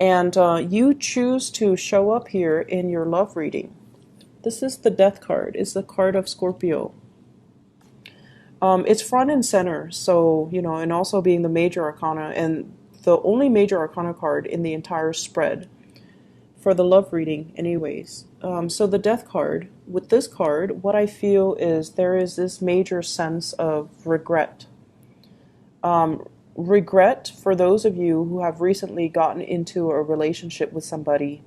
And you choose to show up here in your love reading. This is the Death card. It's the card of Scorpio. It's front and center, so, and also being the major arcana and the only major arcana card in the entire spread for the love reading, anyways. So the Death card, with this card, what I feel is there is this major sense of regret. Regret for those of you who have recently gotten into a relationship with somebody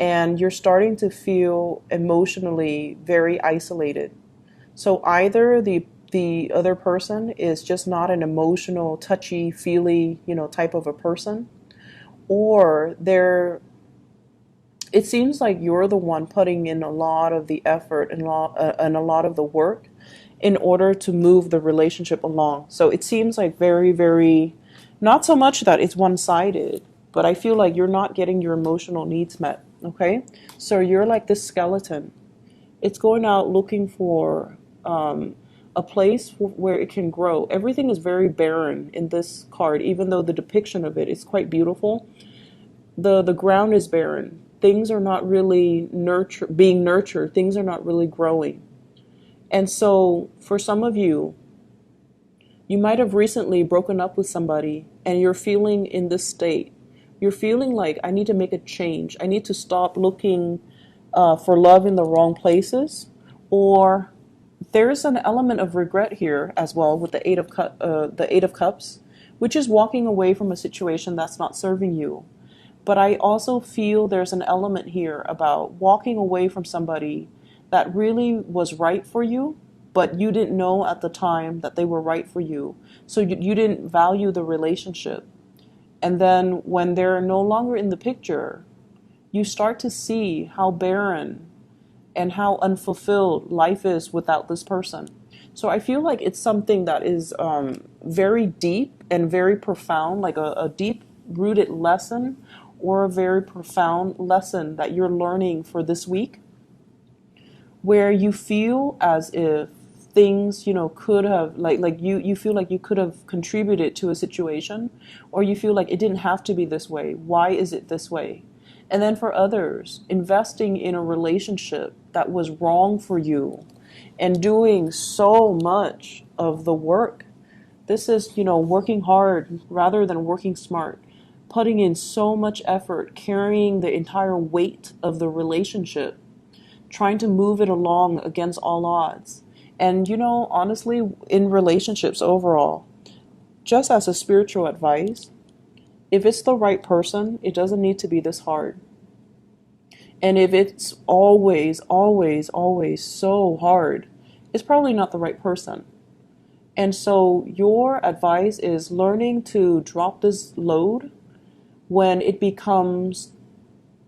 and you're starting to feel emotionally very isolated. So either the other person is just not an emotional, touchy, feely, type of a person, or it seems like you're the one putting in a lot of the effort and a lot of the work in order to move the relationship along. So it seems like very, very, not so much that it's one-sided, but I feel like you're not getting your emotional needs met, okay? So you're like this skeleton. It's going out looking for a place where it can grow. Everything is very barren in this card, even though the depiction of it is quite beautiful. The ground is barren. Things are not really being nurtured. Things are not really growing. And so for some of you, you might have recently broken up with somebody and you're feeling in this state. You're feeling like, I need to make a change. I need to stop looking for love in the wrong places. Or there's an element of regret here as well with the Eight of Cups, which is walking away from a situation that's not serving you. But I also feel there's an element here about walking away from somebody that really was right for you, but you didn't know at the time that they were right for you. So you didn't value the relationship. And then when they're no longer in the picture, you start to see how barren and how unfulfilled life is without this person. So I feel like it's something that is very deep and very profound, like a deep-rooted lesson or a very profound lesson that you're learning for this week, where you feel as if things, could have, like you feel like you could have contributed to a situation, or you feel like it didn't have to be this way. Why is it this way? And then for others, investing in a relationship that was wrong for you and doing so much of the work. This is, working hard rather than working smart, putting in so much effort, carrying the entire weight of the relationship, trying to move it along against all odds. And, honestly, in relationships overall, just as a spiritual advice, if it's the right person, it doesn't need to be this hard. And if it's always, always, always so hard, it's probably not the right person. And so your advice is learning to drop this load when it becomes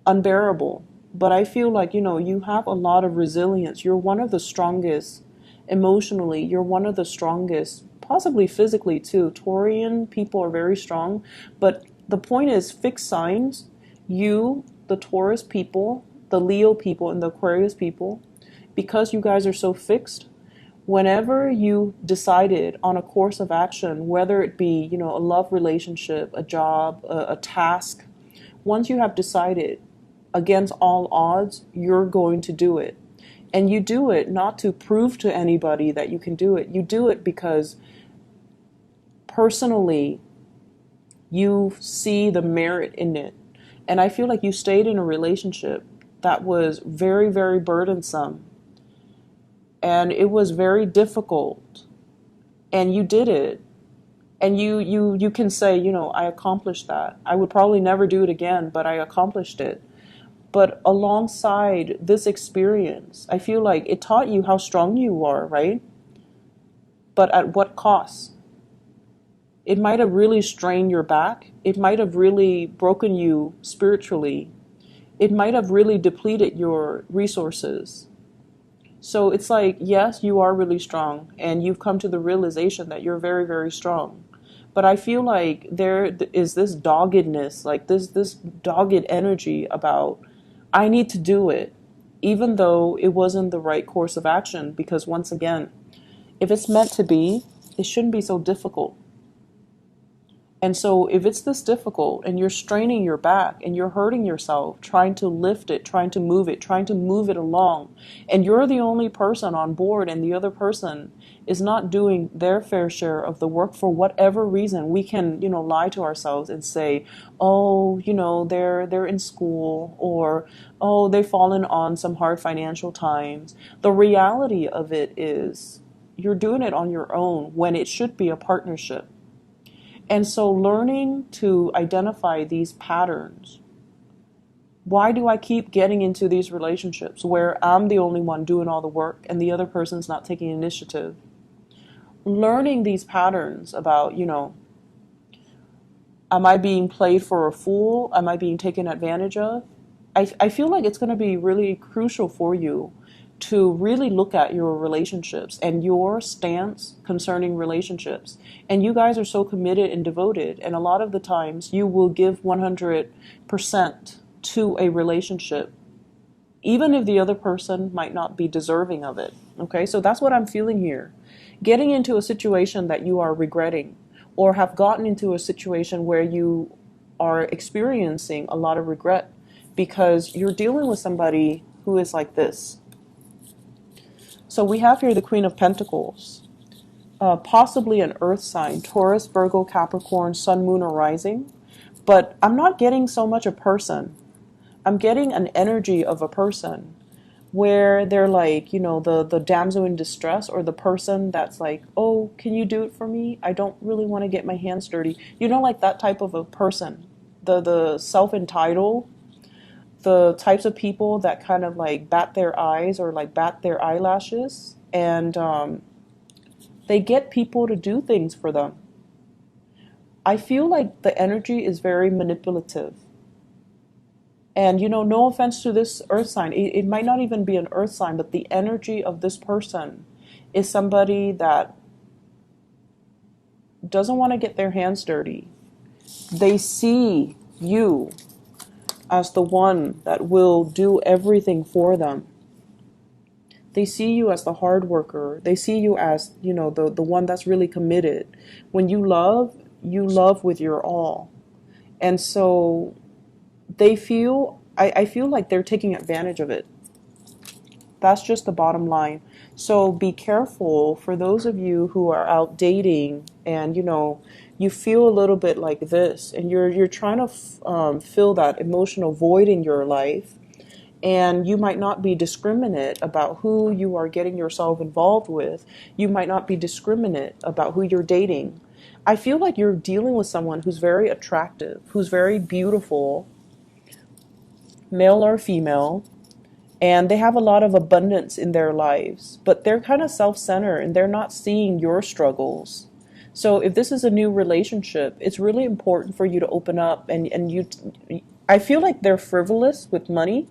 unbearable. But I feel like, you have a lot of resilience. You're one of the strongest emotionally. You're one of the strongest, possibly physically too. Taurian people are very strong. But the point is, fixed signs, you, the Taurus people, the Leo people, and the Aquarius people, because you guys are so fixed, whenever you decided on a course of action, whether it be, a love relationship, a job, a task, once you have decided, against all odds, you're going to do it. And you do it not to prove to anybody that you can do it. You do it because personally, you see the merit in it. And I feel like you stayed in a relationship that was very, very burdensome. And it was very difficult. And you did it. And you can say, I accomplished that. I would probably never do it again, but I accomplished it. But alongside this experience, I feel like it taught you how strong you are, right? But at what cost? It might have really strained your back. It might have really broken you spiritually. It might have really depleted your resources. So it's like, yes, you are really strong, and you've come to the realization that you're very, very strong. But I feel like there is this doggedness, like this dogged energy about, I need to do it, even though it wasn't the right course of action. Because once again, if it's meant to be, it shouldn't be so difficult. And so if it's this difficult and you're straining your back and you're hurting yourself, trying to lift it, trying to move it, trying to move it along, and you're the only person on board and the other person is not doing their fair share of the work for whatever reason, we can, lie to ourselves and say, oh, they're in school, or oh, they've fallen on some hard financial times. The reality of it is you're doing it on your own when it should be a partnership. And so learning to identify these patterns. Why do I keep getting into these relationships where I'm the only one doing all the work and the other person's not taking initiative? Learning these patterns about, am I being played for a fool? Am I being taken advantage of? I feel like it's going to be really crucial for you to really look at your relationships and your stance concerning relationships. And you guys are so committed and devoted, and a lot of the times you will give 100% to a relationship, even if the other person might not be deserving of it. Okay, so that's what I'm feeling here. Getting into a situation that you are regretting, or have gotten into a situation where you are experiencing a lot of regret because you're dealing with somebody who is like this. So we have here the Queen of Pentacles, possibly an earth sign, Taurus, Virgo, Capricorn, Sun, Moon, or Rising. But I'm not getting so much a person. I'm getting an energy of a person where they're like, the damsel in distress, or the person that's like, oh, can you do it for me? I don't really want to get my hands dirty. Like that type of a person, the self-entitled, the types of people that kind of like bat their eyes or like bat their eyelashes, and they get people to do things for them. I feel like the energy is very manipulative. And, no offense to this earth sign, it might not even be an earth sign, but the energy of this person is somebody that doesn't want to get their hands dirty. They see you as the one that will do everything for them. They see you as the hard worker. They see you as, the one that's really committed. When you love with your all. And so they feel, I feel like they're taking advantage of it. That's just the bottom line. So be careful for those of you who are out dating and, you feel a little bit like this, and you're trying to fill that emotional void in your life, and you might not be discriminate about who you are getting yourself involved with. You might not be discriminate about who you're dating. I feel like you're dealing with someone who's very attractive, who's very beautiful, male or female, and they have a lot of abundance in their lives, but they're kind of self-centered and they're not seeing your struggles. So if this is a new relationship, it's really important for you to open up, and I feel like they're frivolous with money.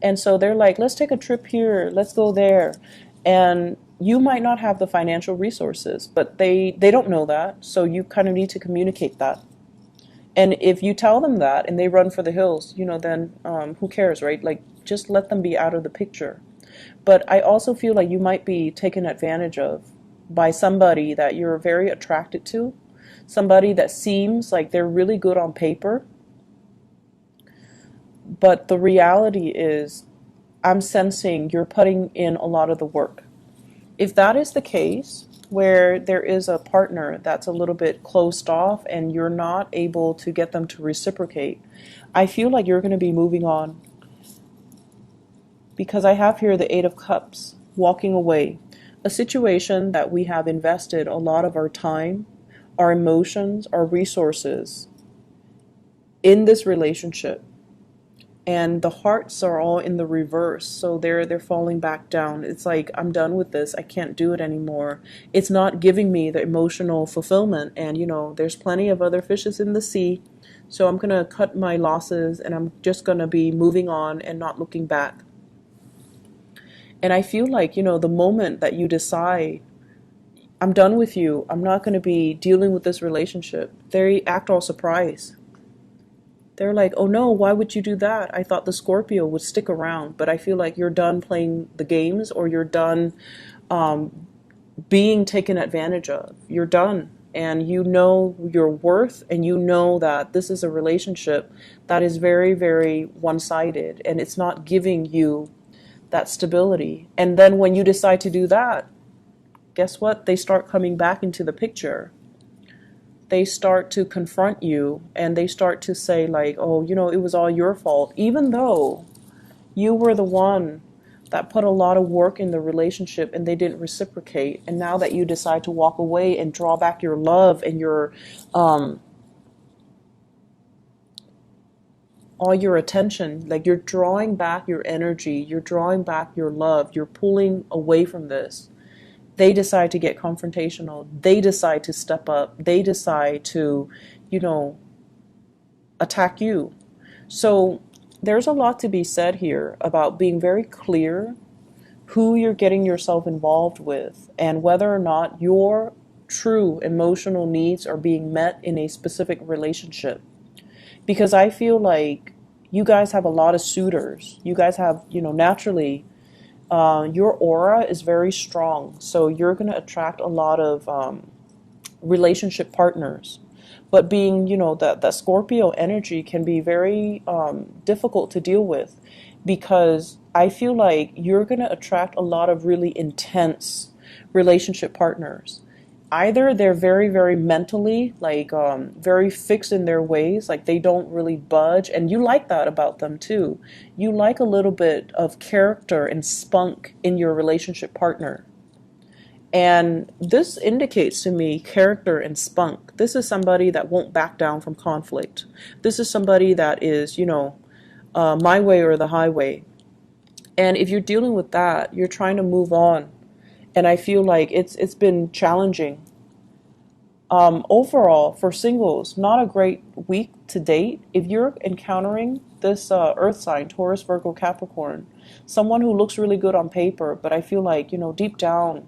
And so they're like, let's take a trip here, let's go there. And you might not have the financial resources, but they don't know that. So you kind of need to communicate that. And if you tell them that and they run for the hills, then who cares, right? Like, just let them be out of the picture. But I also feel like you might be taken advantage of by somebody that you're very attracted to, somebody that seems like they're really good on paper. But the reality is, I'm sensing you're putting in a lot of the work. If that is the case, where there is a partner that's a little bit closed off and you're not able to get them to reciprocate, I feel like you're going to be moving on. Because I have here the Eight of Cups, walking away. A situation that we have invested a lot of our time, our emotions, our resources in this relationship. And the hearts are all in the reverse, so they're falling back down. It's like, I'm done with this. I can't do it anymore. It's not giving me the emotional fulfillment. And, there's plenty of other fishes in the sea. So I'm going to cut my losses and I'm just going to be moving on and not looking back. And I feel like, the moment that you decide, I'm done with you, I'm not going to be dealing with this relationship, they act all surprised. They're like, oh no, why would you do that? I thought the Scorpio would stick around. But I feel like you're done playing the games, or you're done being taken advantage of. You're done. and you know your worth, and you know that this is a relationship that is very, very one-sided, and it's not giving you that stability. And then when you decide to do that, guess what? They start coming back into the picture. They start to confront you, and they start to say like, oh, it was all your fault, even though you were the one that put a lot of work in the relationship and they didn't reciprocate. And now that you decide to walk away and draw back your love and your all your attention, like you're drawing back your energy, you're drawing back your love, you're pulling away from this. They decide to get confrontational. They decide to step up. They decide to, attack you. So there's a lot to be said here about being very clear who you're getting yourself involved with and whether or not your true emotional needs are being met in a specific relationship. Because I feel like you guys have a lot of suitors. You guys have, naturally, your aura is very strong. So you're going to attract a lot of relationship partners. But being, that Scorpio energy can be very difficult to deal with, because I feel like you're going to attract a lot of really intense relationship partners. Either they're very, very mentally, like very fixed in their ways, like they don't really budge. And you like that about them too. You like a little bit of character and spunk in your relationship partner. And this indicates to me character and spunk. This is somebody that won't back down from conflict. This is somebody that is, my way or the highway. And if you're dealing with that, you're trying to move on. And I feel like it's been challenging. Overall, for singles, not a great week to date. If you're encountering this earth sign, Taurus, Virgo, Capricorn, someone who looks really good on paper, but I feel like, deep down,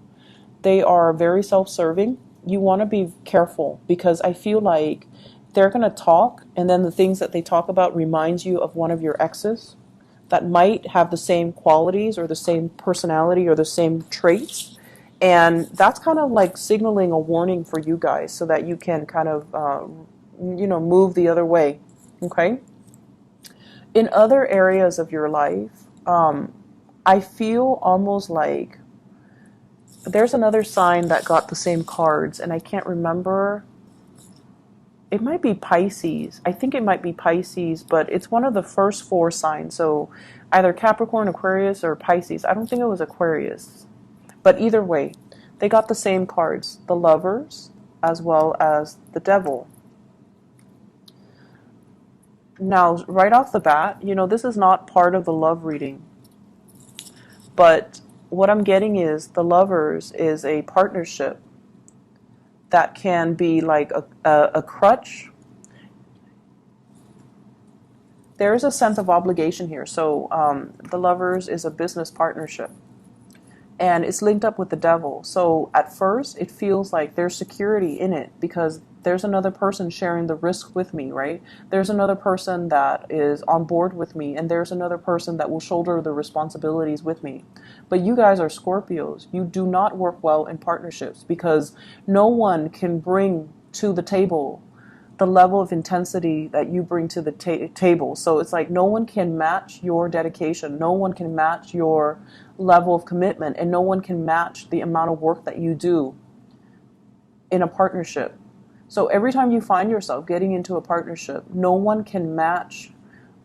they are very self-serving. You want to be careful, because I feel like they're going to talk, and then the things that they talk about reminds you of one of your exes that might have the same qualities or the same personality or the same traits. And that's kind of like signaling a warning for you guys so that you can kind of, move the other way. Okay? In other areas of your life, I feel almost like there's another sign that got the same cards, and I can't remember. It might be Pisces. I think it might be Pisces, but it's one of the first four signs. So either Capricorn, Aquarius, or Pisces. I don't think it was Aquarius. But either way, they got the same cards, the Lovers as well as the Devil. Now, right off the bat, this is not part of the love reading. But what I'm getting is the Lovers is a partnership that can be like a crutch. There's a sense of obligation here. So the Lovers is a business partnership. And it's linked up with the Devil. So at first, it feels like there's security in it because there's another person sharing the risk with me, right? There's another person that is on board with me, and there's another person that will shoulder the responsibilities with me. But you guys are Scorpios. You do not work well in partnerships because no one can bring to the table the level of intensity that you bring to the table. So it's like no one can match your dedication. No one can match your level of commitment, and no one can match the amount of work that you do in a partnership. So every time you find yourself getting into a partnership, no one can match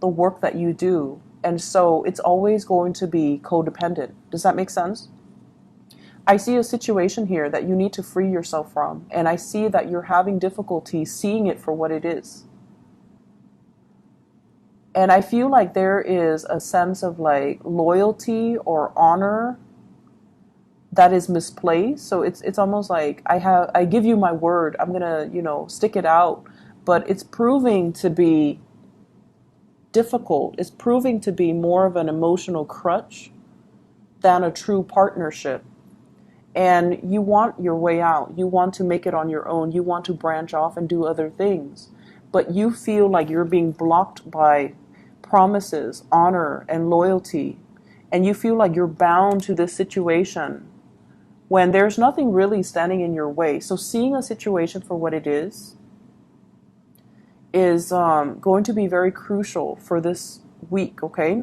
the work that you do. And so it's always going to be codependent. Does that make sense? I see a situation here that you need to free yourself from, and I see that you're having difficulty seeing it for what it is. And I feel like there is a sense of like loyalty or honor that is misplaced. So it's almost like I give you my word, I'm gonna, stick it out, but it's proving to be difficult. It's proving to be more of an emotional crutch than a true partnership. And you want your way out. You want to make it on your own. You want to branch off and do other things. But you feel like you're being blocked by promises, honor, and loyalty. And you feel like you're bound to this situation when there's nothing really standing in your way. So seeing a situation for what it is going to be very crucial for this week, okay?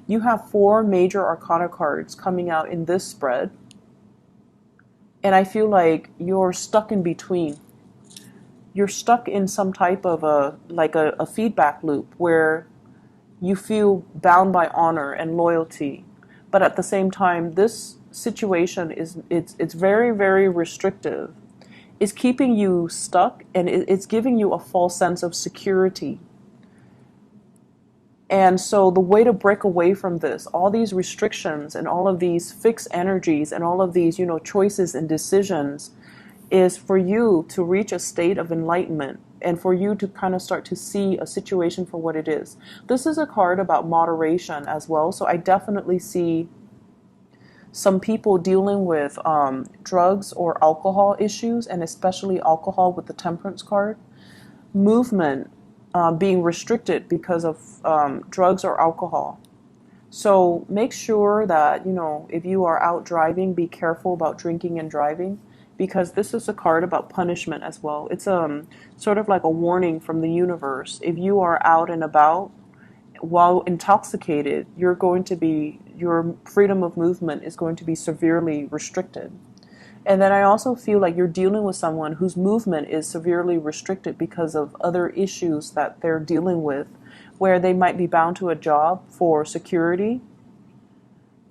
You have 4 major arcana cards coming out in this spread, and I feel like you're stuck in between. You're stuck in some type of a feedback loop where you feel bound by honor and loyalty, but at the same time, this situation it's very, very restrictive. It's keeping you stuck, and it's giving you a false sense of security. And so the way to break away from this, all these restrictions and all of these fixed energies and all of these, choices and decisions, is for you to reach a state of enlightenment and for you to kind of start to see a situation for what it is. This is a card about moderation as well. So I definitely see some people dealing with drugs or alcohol issues, and especially alcohol with the Temperance card. Movement being restricted because of drugs or alcohol. So make sure that, if you are out driving, be careful about drinking and driving, because this is a card about punishment as well. It's sort of like a warning from the universe. If you are out and about while intoxicated, your freedom of movement is going to be severely restricted. And then I also feel like you're dealing with someone whose movement is severely restricted because of other issues that they're dealing with, where they might be bound to a job for security,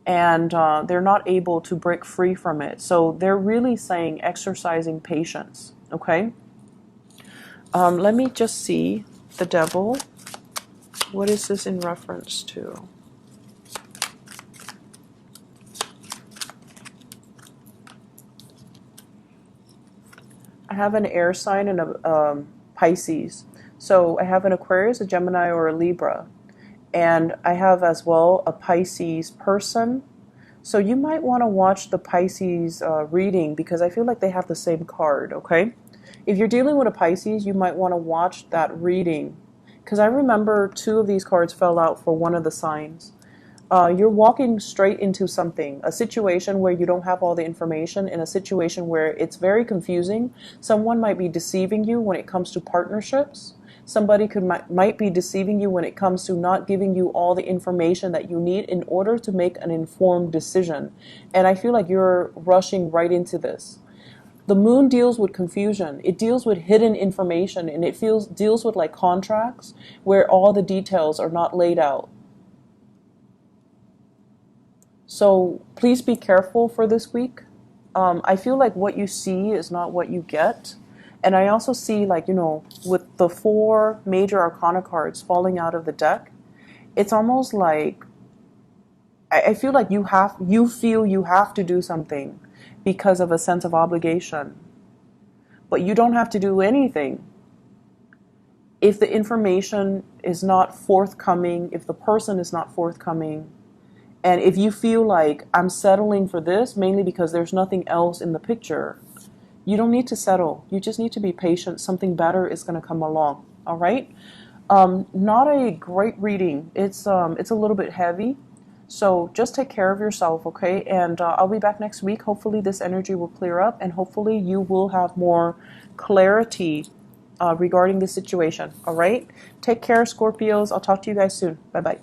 and they're not able to break free from it. So they're really saying exercising patience, okay? Let me just see the Devil. What is this in reference to? I have an air sign and a Pisces. So I have an Aquarius, a Gemini, or a Libra. And I have as well a Pisces person. So you might want to watch the Pisces reading, because I feel like they have the same card, okay? If you're dealing with a Pisces, you might want to watch that reading, because I remember 2 of these cards fell out for one of the signs. You're walking straight into something, a situation where you don't have all the information, in a situation where it's very confusing. Someone might be deceiving you when it comes to partnerships. Somebody might be deceiving you when it comes to not giving you all the information that you need in order to make an informed decision. And I feel like you're rushing right into this. The moon deals with confusion. It deals with hidden information, and it deals with like contracts where all the details are not laid out. So please be careful for this week. I feel like what you see is not what you get. And I also see, like, with the 4 major arcana cards falling out of the deck, it's almost like I feel like you feel you have to do something because of a sense of obligation. But you don't have to do anything if the information is not forthcoming, if the person is not forthcoming. And if you feel like I'm settling for this mainly because there's nothing else in the picture, you don't need to settle. You just need to be patient. Something better is going to come along. All right. Not a great reading. It's a little bit heavy. So just take care of yourself, okay? And I'll be back next week. Hopefully this energy will clear up, and hopefully you will have more clarity regarding the situation. All right. Take care, Scorpios. I'll talk to you guys soon. Bye-bye.